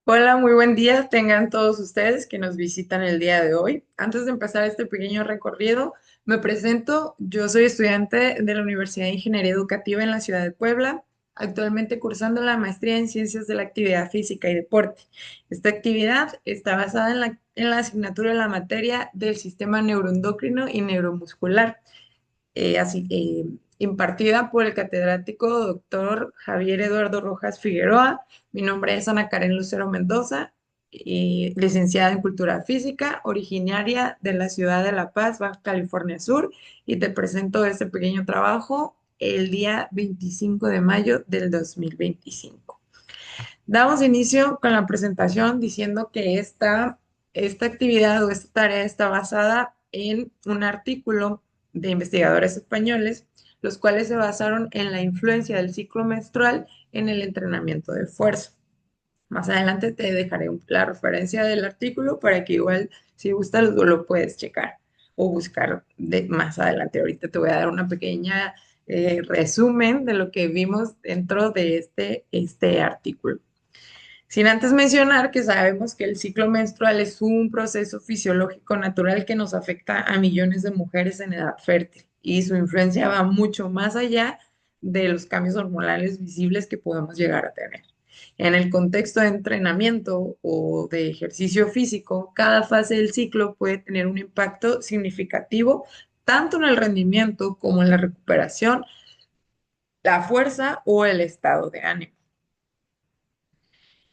Hola, muy buen día. Tengan todos ustedes que nos visitan el día de hoy. Antes de empezar este pequeño recorrido, me presento. Yo soy estudiante de la Universidad de Ingeniería Educativa en la ciudad de Puebla, actualmente cursando la maestría en Ciencias de la Actividad Física y Deporte. Esta actividad está basada en la asignatura de la materia del sistema neuroendocrino y neuromuscular impartida por el catedrático doctor Javier Eduardo Rojas Figueroa. Mi nombre es Ana Karen Lucero Mendoza, y licenciada en Cultura Física, originaria de la ciudad de La Paz, Baja California Sur, y te presento este pequeño trabajo el día 25 de mayo del 2025. Damos inicio con la presentación diciendo que esta actividad o esta tarea está basada en un artículo de investigadores españoles, los cuales se basaron en la influencia del ciclo menstrual en el entrenamiento de fuerza. Más adelante te dejaré la referencia del artículo para que igual si gustas lo puedes checar o buscar más adelante. Ahorita te voy a dar una pequeña resumen de lo que vimos dentro de este artículo. Sin antes mencionar que sabemos que el ciclo menstrual es un proceso fisiológico natural que nos afecta a millones de mujeres en edad fértil y su influencia va mucho más allá de los cambios hormonales visibles que podemos llegar a tener. En el contexto de entrenamiento o de ejercicio físico, cada fase del ciclo puede tener un impacto significativo tanto en el rendimiento como en la recuperación, la fuerza o el estado de ánimo.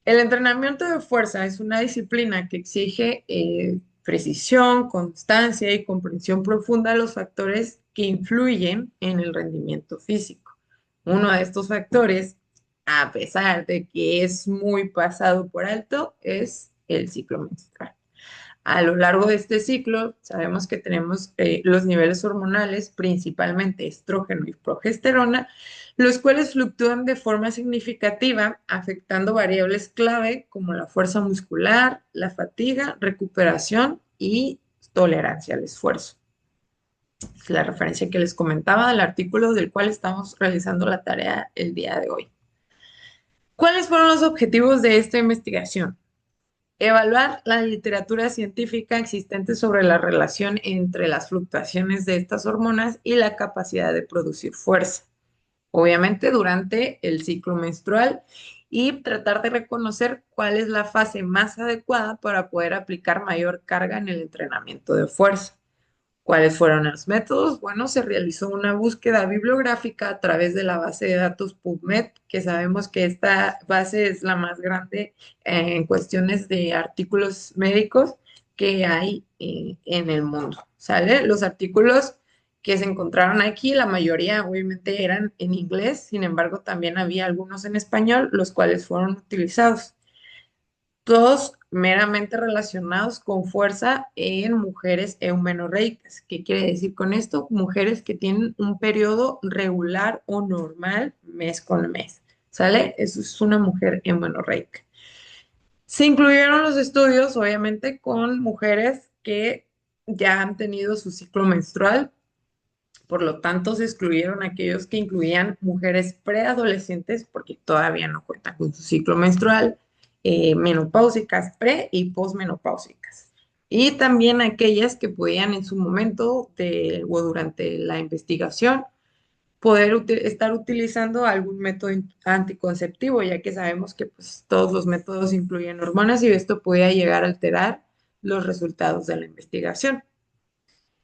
El entrenamiento de fuerza es una disciplina que exige precisión, constancia y comprensión profunda de los factores que influyen en el rendimiento físico. Uno de estos factores, a pesar de que es muy pasado por alto, es el ciclo menstrual. A lo largo de este ciclo, sabemos que tenemos los niveles hormonales, principalmente estrógeno y progesterona, los cuales fluctúan de forma significativa, afectando variables clave como la fuerza muscular, la fatiga, recuperación y tolerancia al esfuerzo. Es la referencia que les comentaba del artículo del cual estamos realizando la tarea el día de hoy. ¿Cuáles fueron los objetivos de esta investigación? Evaluar la literatura científica existente sobre la relación entre las fluctuaciones de estas hormonas y la capacidad de producir fuerza, obviamente durante el ciclo menstrual, y tratar de reconocer cuál es la fase más adecuada para poder aplicar mayor carga en el entrenamiento de fuerza. ¿Cuáles fueron los métodos? Bueno, se realizó una búsqueda bibliográfica a través de la base de datos PubMed, que sabemos que esta base es la más grande en cuestiones de artículos médicos que hay en el mundo, ¿sale? Los artículos que se encontraron aquí, la mayoría obviamente eran en inglés, sin embargo también había algunos en español, los cuales fueron utilizados, todos meramente relacionados con fuerza en mujeres eumenorreicas. ¿Qué quiere decir con esto? Mujeres que tienen un periodo regular o normal mes con mes. ¿Sale? Eso es una mujer eumenorreica. Se incluyeron los estudios, obviamente, con mujeres que ya han tenido su ciclo menstrual. Por lo tanto, se excluyeron aquellos que incluían mujeres preadolescentes porque todavía no cuentan con su ciclo menstrual, menopáusicas, pre y posmenopáusicas. Y también aquellas que podían en su momento o durante la investigación poder estar utilizando algún método anticonceptivo, ya que sabemos que pues, todos los métodos incluyen hormonas y esto podía llegar a alterar los resultados de la investigación.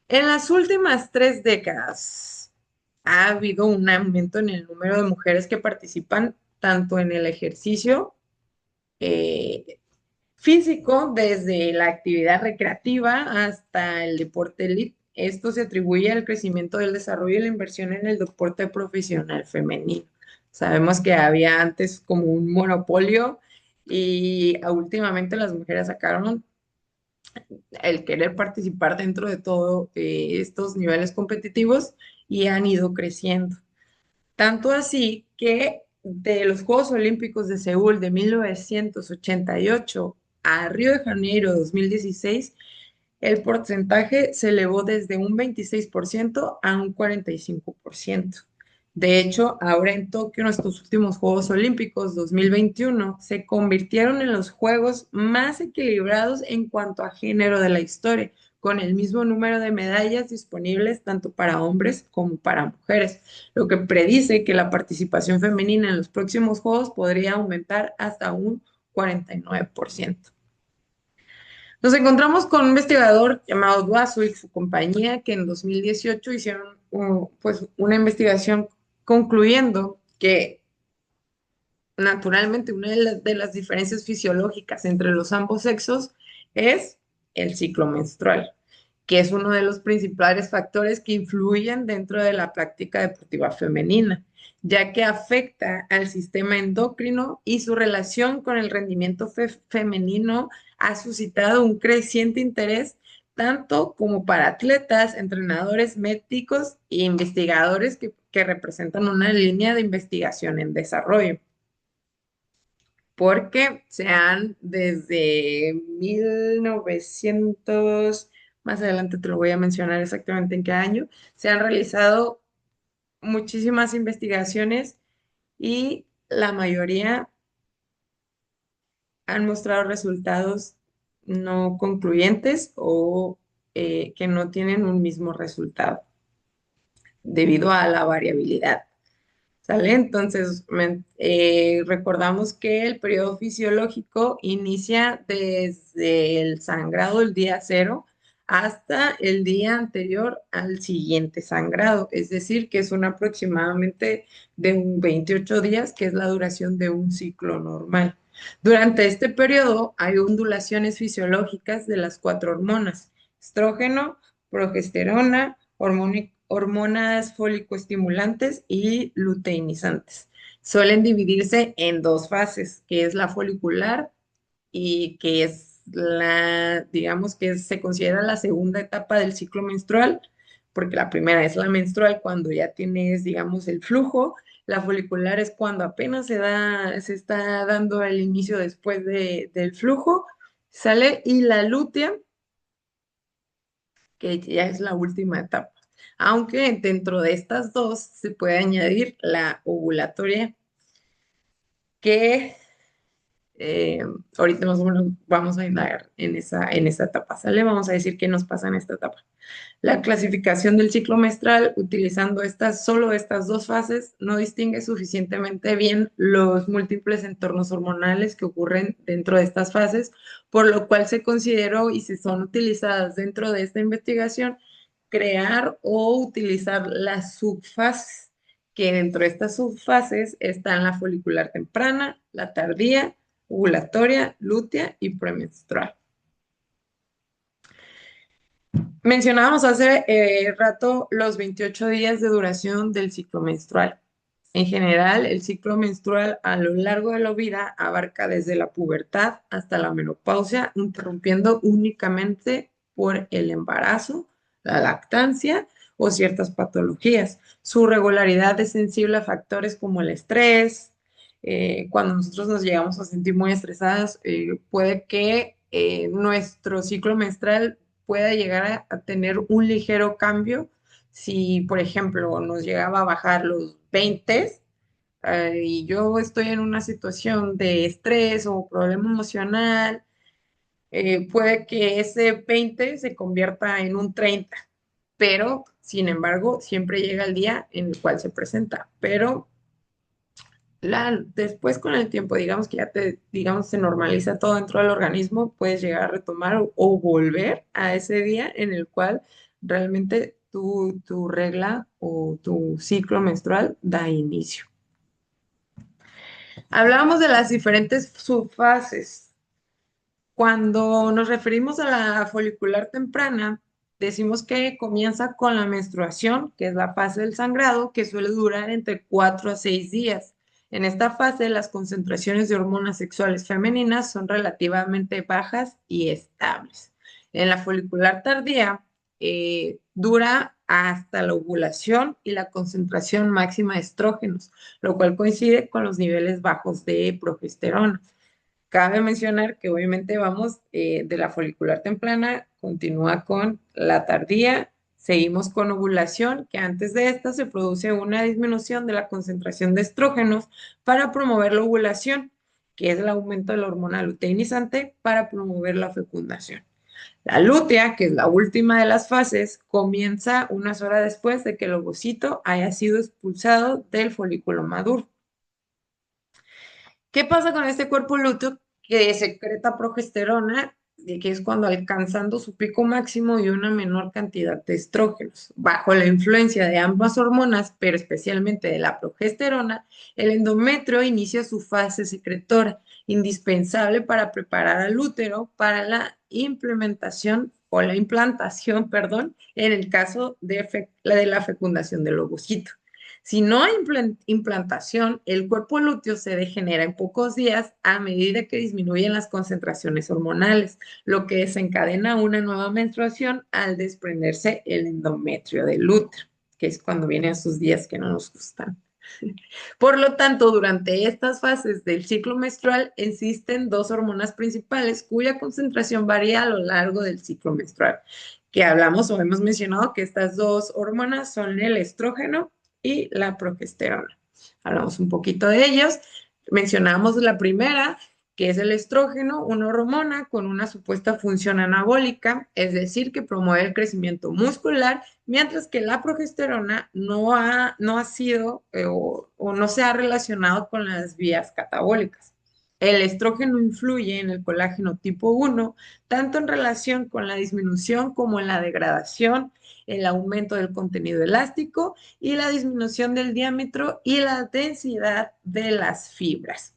En las últimas 3 décadas ha habido un aumento en el número de mujeres que participan tanto en el ejercicio eh, físico, desde la actividad recreativa hasta el deporte elite. Esto se atribuye al crecimiento del desarrollo y la inversión en el deporte profesional femenino. Sabemos que había antes como un monopolio y últimamente las mujeres sacaron el querer participar dentro de todos estos niveles competitivos y han ido creciendo. Tanto así que de los Juegos Olímpicos de Seúl de 1988 a Río de Janeiro 2016, el porcentaje se elevó desde un 26% a un 45%. De hecho, ahora en Tokio, nuestros últimos Juegos Olímpicos 2021 se convirtieron en los juegos más equilibrados en cuanto a género de la historia, con el mismo número de medallas disponibles tanto para hombres como para mujeres, lo que predice que la participación femenina en los próximos Juegos podría aumentar hasta un 49%. Nos encontramos con un investigador llamado Duasu y su compañía que en 2018 hicieron pues, una investigación concluyendo que naturalmente una de las diferencias fisiológicas entre los ambos sexos es el ciclo menstrual, que es uno de los principales factores que influyen dentro de la práctica deportiva femenina, ya que afecta al sistema endocrino y su relación con el rendimiento femenino ha suscitado un creciente interés tanto como para atletas, entrenadores, médicos e investigadores que representan una línea de investigación en desarrollo porque se han desde 1900, más adelante te lo voy a mencionar exactamente en qué año, se han realizado muchísimas investigaciones y la mayoría han mostrado resultados no concluyentes o que no tienen un mismo resultado debido a la variabilidad. ¿Sale? Entonces, recordamos que el periodo fisiológico inicia desde el sangrado el día cero hasta el día anterior al siguiente sangrado, es decir, que son aproximadamente de un 28 días, que es la duración de un ciclo normal. Durante este periodo hay ondulaciones fisiológicas de las cuatro hormonas, estrógeno, progesterona, hormonas fólico-estimulantes y luteinizantes. Suelen dividirse en dos fases, que es la folicular y que es digamos que se considera la segunda etapa del ciclo menstrual, porque la primera es la menstrual cuando ya tienes, digamos, el flujo. La folicular es cuando apenas se está dando el inicio después del flujo, sale, y la lútea que ya es la última etapa. Aunque dentro de estas dos se puede añadir la ovulatoria, que eh, ahorita más o menos vamos a indagar en esa etapa, ¿sale? Vamos a decir qué nos pasa en esta etapa. La clasificación del ciclo menstrual utilizando solo estas dos fases no distingue suficientemente bien los múltiples entornos hormonales que ocurren dentro de estas fases, por lo cual se consideró y si son utilizadas dentro de esta investigación, crear o utilizar las subfases, que dentro de estas subfases están la folicular temprana, la tardía, ovulatoria, lútea y premenstrual. Mencionábamos hace rato los 28 días de duración del ciclo menstrual. En general, el ciclo menstrual a lo largo de la vida abarca desde la pubertad hasta la menopausia, interrumpiendo únicamente por el embarazo, la lactancia o ciertas patologías. Su regularidad es sensible a factores como el estrés. Cuando nosotros nos llegamos a sentir muy estresadas, puede que nuestro ciclo menstrual pueda llegar a tener un ligero cambio. Si, por ejemplo, nos llegaba a bajar los 20 y yo estoy en una situación de estrés o problema emocional, puede que ese 20 se convierta en un 30, pero sin embargo, siempre llega el día en el cual se presenta. Pero después con el tiempo, digamos que digamos, se normaliza todo dentro del organismo, puedes llegar a retomar o volver a ese día en el cual realmente tu regla o tu ciclo menstrual da inicio. Hablábamos de las diferentes subfases. Cuando nos referimos a la folicular temprana, decimos que comienza con la menstruación, que es la fase del sangrado, que suele durar entre 4 a 6 días. En esta fase, las concentraciones de hormonas sexuales femeninas son relativamente bajas y estables. En la folicular tardía, dura hasta la ovulación y la concentración máxima de estrógenos, lo cual coincide con los niveles bajos de progesterona. Cabe mencionar que obviamente vamos de la folicular temprana, continúa con la tardía Seguimos con ovulación, que antes de esta se produce una disminución de la concentración de estrógenos para promover la ovulación, que es el aumento de la hormona luteinizante para promover la fecundación. La lútea, que es la última de las fases, comienza unas horas después de que el ovocito haya sido expulsado del folículo maduro. ¿Qué pasa con este cuerpo lúteo que secreta progesterona, que es cuando alcanzando su pico máximo y una menor cantidad de estrógenos? Bajo la influencia de ambas hormonas, pero especialmente de la progesterona, el endometrio inicia su fase secretora, indispensable para preparar al útero para la implementación o la implantación, perdón, en el caso de la fecundación del ovocito. Si no hay implantación, el cuerpo lúteo se degenera en pocos días a medida que disminuyen las concentraciones hormonales, lo que desencadena una nueva menstruación al desprenderse el endometrio del útero, que es cuando vienen sus días que no nos gustan. Por lo tanto, durante estas fases del ciclo menstrual existen dos hormonas principales cuya concentración varía a lo largo del ciclo menstrual, que hablamos o hemos mencionado que estas dos hormonas son el estrógeno y la progesterona. Hablamos un poquito de ellos. Mencionamos la primera, que es el estrógeno, una hormona con una supuesta función anabólica, es decir, que promueve el crecimiento muscular, mientras que la progesterona no ha sido o no se ha relacionado con las vías catabólicas. El estrógeno influye en el colágeno tipo 1, tanto en relación con la disminución como en la degradación, el aumento del contenido elástico y la disminución del diámetro y la densidad de las fibras.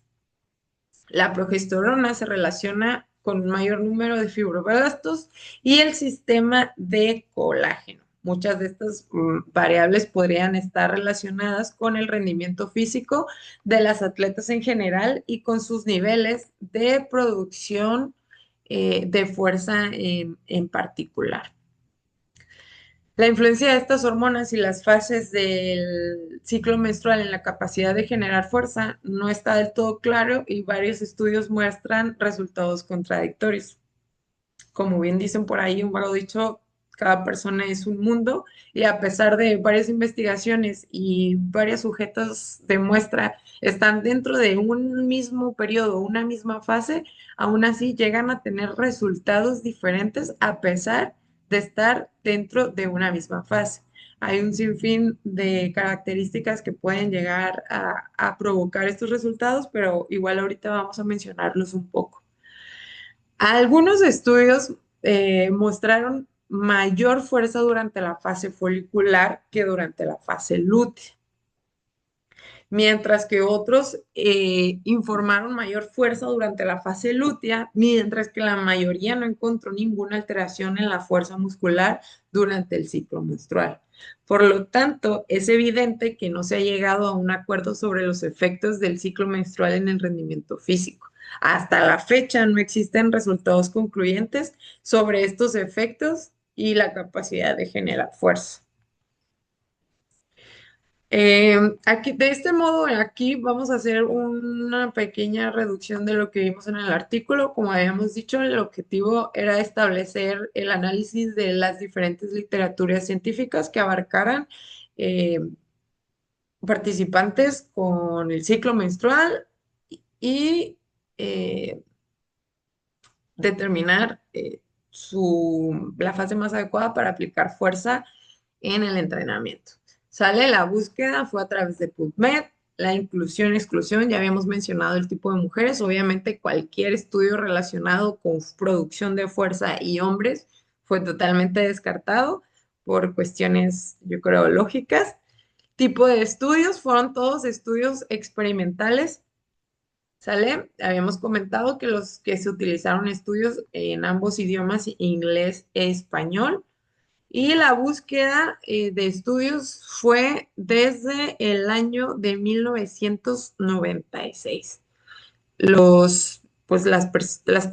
La progesterona se relaciona con un mayor número de fibroblastos y el sistema de colágeno. Muchas de estas variables podrían estar relacionadas con el rendimiento físico de las atletas en general y con sus niveles de producción de fuerza en particular. La influencia de estas hormonas y las fases del ciclo menstrual en la capacidad de generar fuerza no está del todo claro y varios estudios muestran resultados contradictorios. Como bien dicen por ahí, un vago dicho, cada persona es un mundo y a pesar de varias investigaciones y varios sujetos de muestra están dentro de un mismo periodo, una misma fase, aún así llegan a tener resultados diferentes a pesar de estar dentro de una misma fase. Hay un sinfín de características que pueden llegar a provocar estos resultados, pero igual ahorita vamos a mencionarlos un poco. Algunos estudios mostraron mayor fuerza durante la fase folicular que durante la fase lútea, mientras que otros informaron mayor fuerza durante la fase lútea, mientras que la mayoría no encontró ninguna alteración en la fuerza muscular durante el ciclo menstrual. Por lo tanto, es evidente que no se ha llegado a un acuerdo sobre los efectos del ciclo menstrual en el rendimiento físico. Hasta la fecha no existen resultados concluyentes sobre estos efectos y la capacidad de generar fuerza. Aquí, de este modo, aquí vamos a hacer una pequeña reducción de lo que vimos en el artículo. Como habíamos dicho, el objetivo era establecer el análisis de las diferentes literaturas científicas que abarcaran eh, participantes con el ciclo menstrual y determinar la fase más adecuada para aplicar fuerza en el entrenamiento. Sale la búsqueda, fue a través de PubMed, la inclusión, exclusión, ya habíamos mencionado el tipo de mujeres, obviamente cualquier estudio relacionado con producción de fuerza y hombres fue totalmente descartado por cuestiones, yo creo, lógicas. Tipo de estudios, fueron todos estudios experimentales. ¿Sale? Habíamos comentado que los que se utilizaron estudios en ambos idiomas, inglés e español. Y la búsqueda de estudios fue desde el año de 1996. Las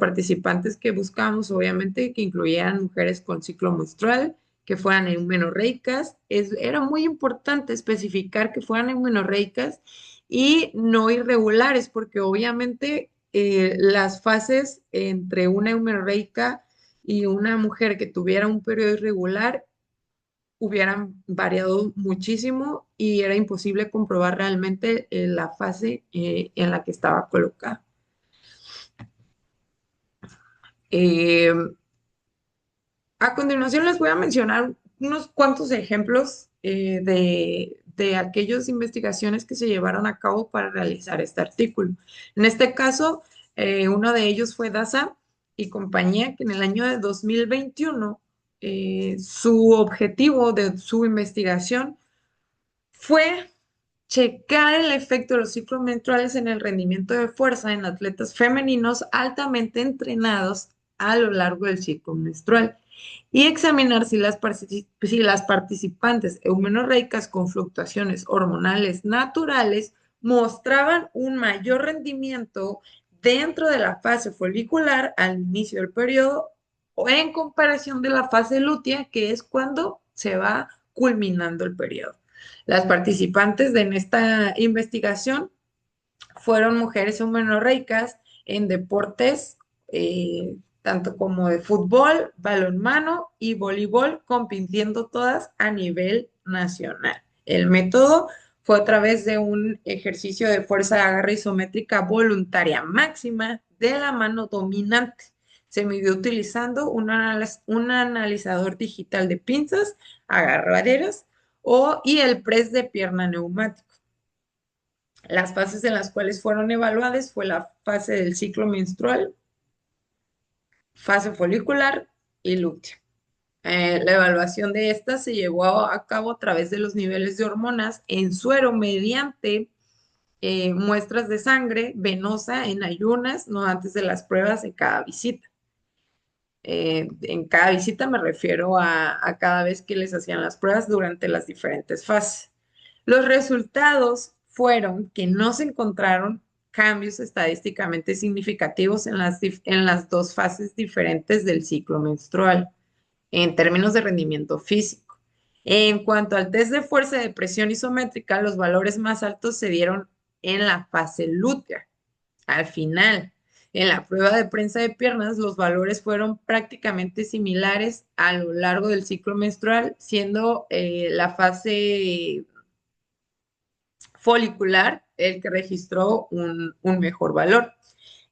participantes que buscamos, obviamente, que incluyeran mujeres con ciclo menstrual, que fueran eumenorreicas. Era muy importante especificar que fueran eumenorreicas y no irregulares, porque obviamente las fases entre una eumenorreica y una mujer que tuviera un periodo irregular hubieran variado muchísimo y era imposible comprobar realmente la fase en la que estaba colocada. Eh, a continuación les voy a mencionar unos cuantos ejemplos de aquellas investigaciones que se llevaron a cabo para realizar este artículo. En este caso, uno de ellos fue Daza y compañía, que en el año de 2021 su objetivo de su investigación fue checar el efecto de los ciclos menstruales en el rendimiento de fuerza en atletas femeninos altamente entrenados a lo largo del ciclo menstrual y examinar si las participantes eumenorreicas con fluctuaciones hormonales naturales mostraban un mayor rendimiento dentro de la fase folicular al inicio del periodo o en comparación de la fase lútea, que es cuando se va culminando el periodo. Las participantes en esta investigación fueron mujeres humanorreicas en deportes tanto como de fútbol, balonmano y voleibol, compitiendo todas a nivel nacional. El método fue a través de un ejercicio de fuerza de agarre isométrica voluntaria máxima de la mano dominante. Se midió utilizando un analizador digital de pinzas, agarraderas y el press de pierna neumático. Las fases en las cuales fueron evaluadas fue la fase del ciclo menstrual, fase folicular y lútea. La evaluación de esta se llevó a cabo a través de los niveles de hormonas en suero mediante muestras de sangre venosa en ayunas, no antes de las pruebas de cada visita. En cada visita me refiero a cada vez que les hacían las pruebas durante las diferentes fases. Los resultados fueron que no se encontraron cambios estadísticamente significativos en las dos fases diferentes del ciclo menstrual en términos de rendimiento físico. En cuanto al test de fuerza de presión isométrica, los valores más altos se dieron en la fase lútea. Al final, en la prueba de prensa de piernas, los valores fueron prácticamente similares a lo largo del ciclo menstrual, siendo la fase folicular el que registró un mejor valor.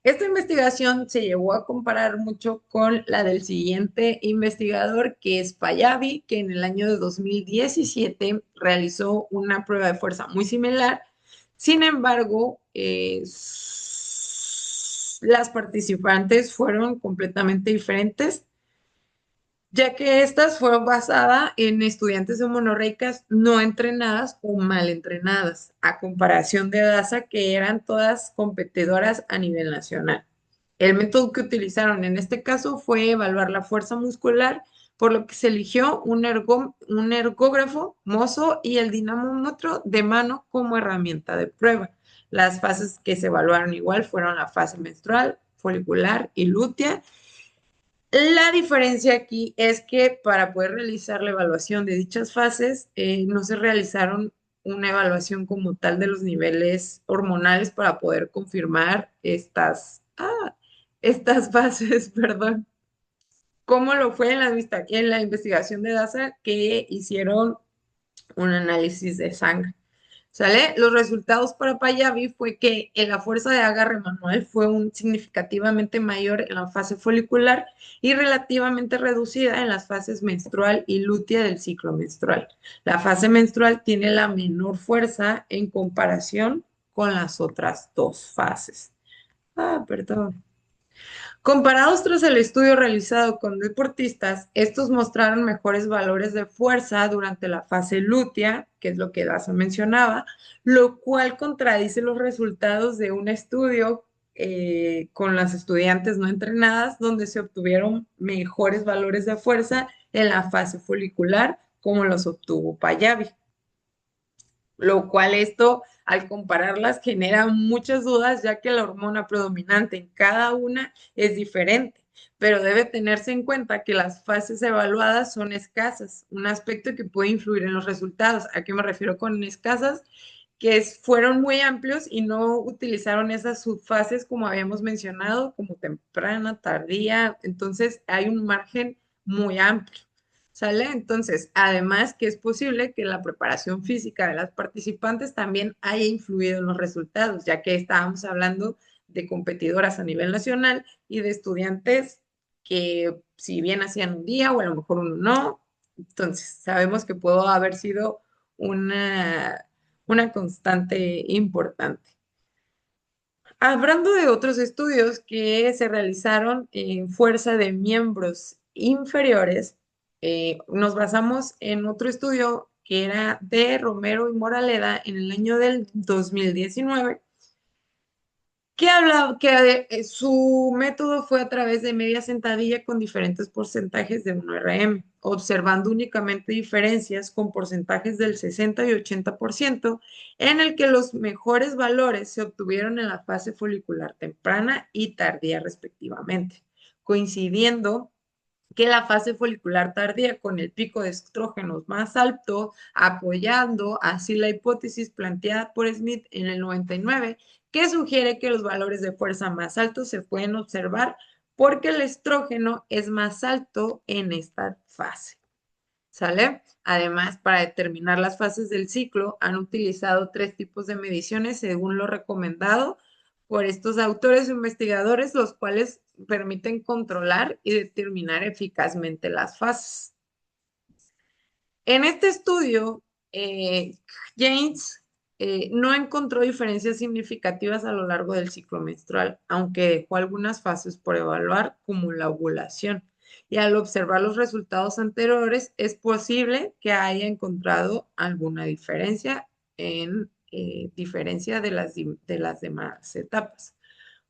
Esta investigación se llevó a comparar mucho con la del siguiente investigador, que es Pallavi, que en el año de 2017 realizó una prueba de fuerza muy similar. Sin embargo, las participantes fueron completamente diferentes, ya que estas fueron basadas en estudiantes de monorreicas no entrenadas o mal entrenadas, a comparación de DASA, que eran todas competidoras a nivel nacional. El método que utilizaron en este caso fue evaluar la fuerza muscular, por lo que se eligió un ergógrafo, mozo y el dinamómetro de mano como herramienta de prueba. Las fases que se evaluaron igual fueron la fase menstrual, folicular y lútea. La diferencia aquí es que para poder realizar la evaluación de dichas fases, no se realizaron una evaluación como tal de los niveles hormonales para poder confirmar estas fases, perdón, como lo fue en la investigación de DASA que hicieron un análisis de sangre. ¿Sale? Los resultados para Pallavi fue que la fuerza de agarre manual fue significativamente mayor en la fase folicular y relativamente reducida en las fases menstrual y lútea del ciclo menstrual. La fase menstrual tiene la menor fuerza en comparación con las otras dos fases. Perdón. Comparados tras el estudio realizado con deportistas, estos mostraron mejores valores de fuerza durante la fase lútea, que es lo que Daza mencionaba, lo cual contradice los resultados de un estudio con las estudiantes no entrenadas, donde se obtuvieron mejores valores de fuerza en la fase folicular, como los obtuvo Pallavi, lo cual esto, al compararlas, genera muchas dudas, ya que la hormona predominante en cada una es diferente, pero debe tenerse en cuenta que las fases evaluadas son escasas, un aspecto que puede influir en los resultados. ¿A qué me refiero con escasas? Fueron muy amplios y no utilizaron esas subfases como habíamos mencionado, como temprana, tardía, entonces hay un margen muy amplio. ¿Sale? Entonces, además que es posible que la preparación física de las participantes también haya influido en los resultados, ya que estábamos hablando de competidoras a nivel nacional y de estudiantes que si bien hacían un día o a lo mejor uno no, entonces sabemos que pudo haber sido una, una constante importante. Hablando de otros estudios que se realizaron en fuerza de miembros inferiores, nos basamos en otro estudio que era de Romero y Moraleda en el año del 2019, que habla que su método fue a través de media sentadilla con diferentes porcentajes de 1 RM, observando únicamente diferencias con porcentajes del 60 y 80%, en el que los mejores valores se obtuvieron en la fase folicular temprana y tardía respectivamente, coincidiendo que la fase folicular tardía con el pico de estrógenos más alto, apoyando así la hipótesis planteada por Smith en el 99, que sugiere que los valores de fuerza más altos se pueden observar porque el estrógeno es más alto en esta fase. ¿Sale? Además, para determinar las fases del ciclo, han utilizado 3 tipos de mediciones según lo recomendado por estos autores o investigadores, los cuales permiten controlar y determinar eficazmente las fases. En este estudio, eh, James no encontró diferencias significativas a lo largo del ciclo menstrual, aunque dejó algunas fases por evaluar, como la ovulación. Y al observar los resultados anteriores, es posible que haya encontrado alguna diferencia en diferencia de las demás etapas.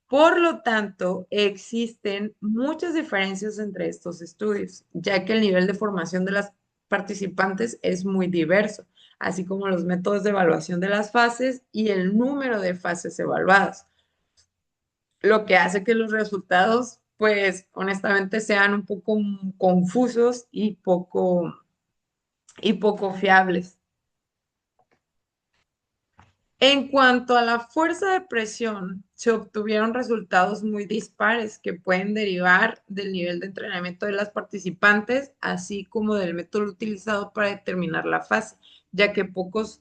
Por lo tanto, existen muchas diferencias entre estos estudios, ya que el nivel de formación de las participantes es muy diverso, así como los métodos de evaluación de las fases y el número de fases evaluadas, lo que hace que los resultados, pues honestamente, sean un poco confusos y poco fiables. En cuanto a la fuerza de presión, se obtuvieron resultados muy dispares que pueden derivar del nivel de entrenamiento de las participantes, así como del método utilizado para determinar la fase, ya que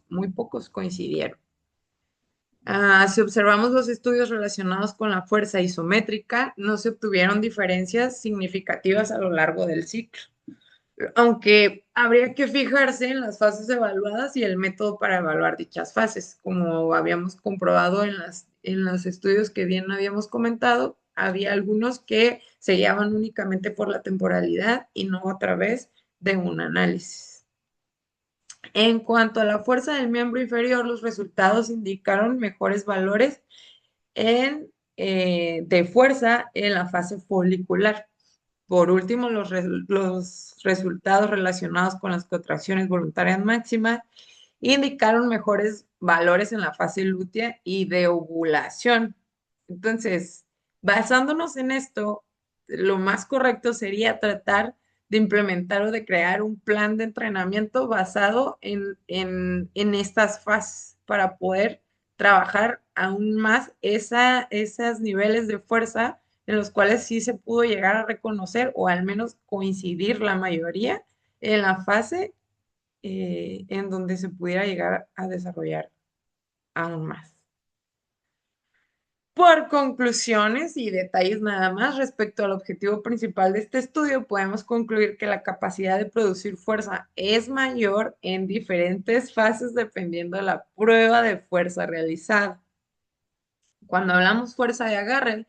muy pocos coincidieron. Si observamos los estudios relacionados con la fuerza isométrica, no se obtuvieron diferencias significativas a lo largo del ciclo, aunque habría que fijarse en las fases evaluadas y el método para evaluar dichas fases. Como habíamos comprobado en los estudios que bien habíamos comentado, había algunos que se guiaban únicamente por la temporalidad y no a través de un análisis. En cuanto a la fuerza del miembro inferior, los resultados indicaron mejores valores de fuerza en la fase folicular. Por último, los resultados relacionados con las contracciones voluntarias máximas indicaron mejores valores en la fase lútea y de ovulación. Entonces, basándonos en esto, lo más correcto sería tratar de implementar o de crear un plan de entrenamiento basado en estas fases para poder trabajar aún más esos niveles de fuerza en los cuales sí se pudo llegar a reconocer o al menos coincidir la mayoría en la fase en donde se pudiera llegar a desarrollar aún más. Por conclusiones y detalles nada más respecto al objetivo principal de este estudio, podemos concluir que la capacidad de producir fuerza es mayor en diferentes fases dependiendo de la prueba de fuerza realizada. Cuando hablamos fuerza de agarre,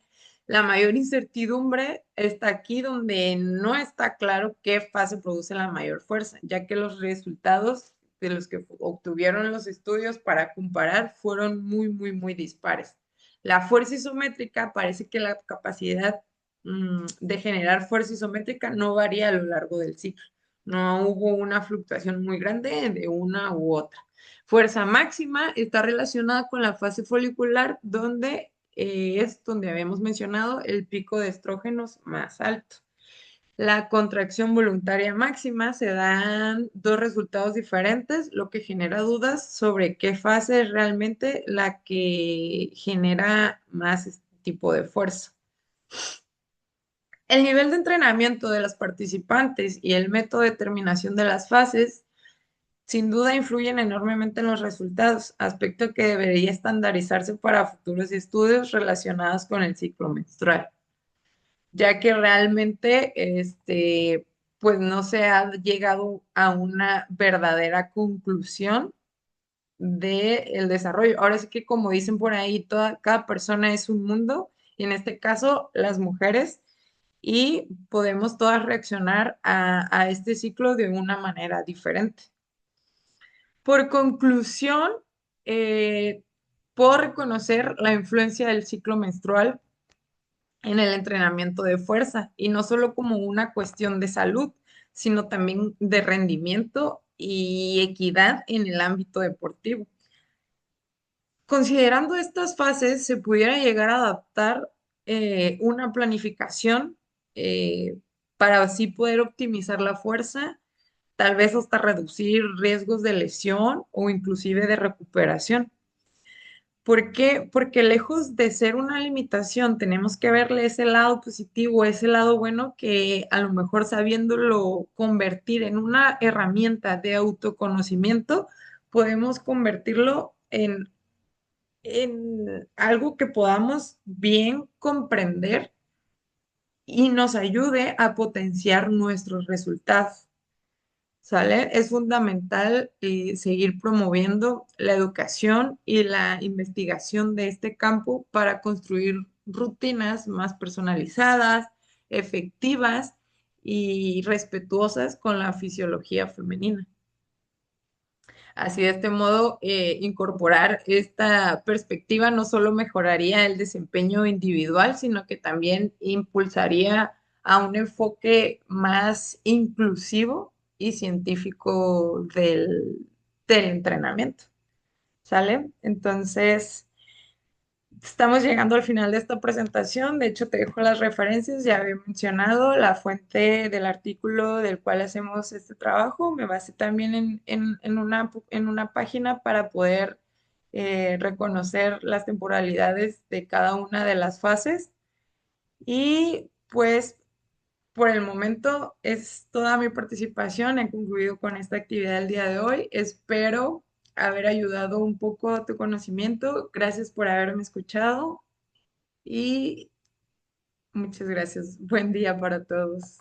la mayor incertidumbre está aquí donde no está claro qué fase produce la mayor fuerza, ya que los resultados de los que obtuvieron los estudios para comparar fueron muy dispares. La fuerza isométrica parece que la capacidad de generar fuerza isométrica no varía a lo largo del ciclo. No hubo una fluctuación muy grande de una u otra. Fuerza máxima está relacionada con la fase folicular, donde es donde habíamos mencionado el pico de estrógenos más alto. La contracción voluntaria máxima se dan dos resultados diferentes, lo que genera dudas sobre qué fase es realmente la que genera más este tipo de fuerza. El nivel de entrenamiento de los participantes y el método de determinación de las fases sin duda influyen enormemente en los resultados, aspecto que debería estandarizarse para futuros estudios relacionados con el ciclo menstrual, ya que realmente pues no se ha llegado a una verdadera conclusión del desarrollo. Ahora sí que como dicen por ahí, cada persona es un mundo, y en este caso las mujeres, y podemos todas reaccionar a este ciclo de una manera diferente. Por conclusión, eh, puedo reconocer la influencia del ciclo menstrual en el entrenamiento de fuerza, y no solo como una cuestión de salud, sino también de rendimiento y equidad en el ámbito deportivo. Considerando estas fases, se pudiera llegar a adaptar una planificación para así poder optimizar la fuerza, tal vez hasta reducir riesgos de lesión o inclusive de recuperación. ¿Por qué? Porque lejos de ser una limitación, tenemos que verle ese lado positivo, ese lado bueno, que a lo mejor sabiéndolo convertir en una herramienta de autoconocimiento, podemos convertirlo en algo que podamos bien comprender y nos ayude a potenciar nuestros resultados. ¿Sale? Es fundamental seguir promoviendo la educación y la investigación de este campo para construir rutinas más personalizadas, efectivas y respetuosas con la fisiología femenina. Así de este modo, incorporar esta perspectiva no solo mejoraría el desempeño individual, sino que también impulsaría a un enfoque más inclusivo y científico del entrenamiento. ¿Sale? Entonces, estamos llegando al final de esta presentación. De hecho, te dejo las referencias. Ya había mencionado la fuente del artículo del cual hacemos este trabajo. Me basé también en una página para poder reconocer las temporalidades de cada una de las fases. Y pues por el momento es toda mi participación. He concluido con esta actividad el día de hoy. Espero haber ayudado un poco a tu conocimiento. Gracias por haberme escuchado y muchas gracias. Buen día para todos.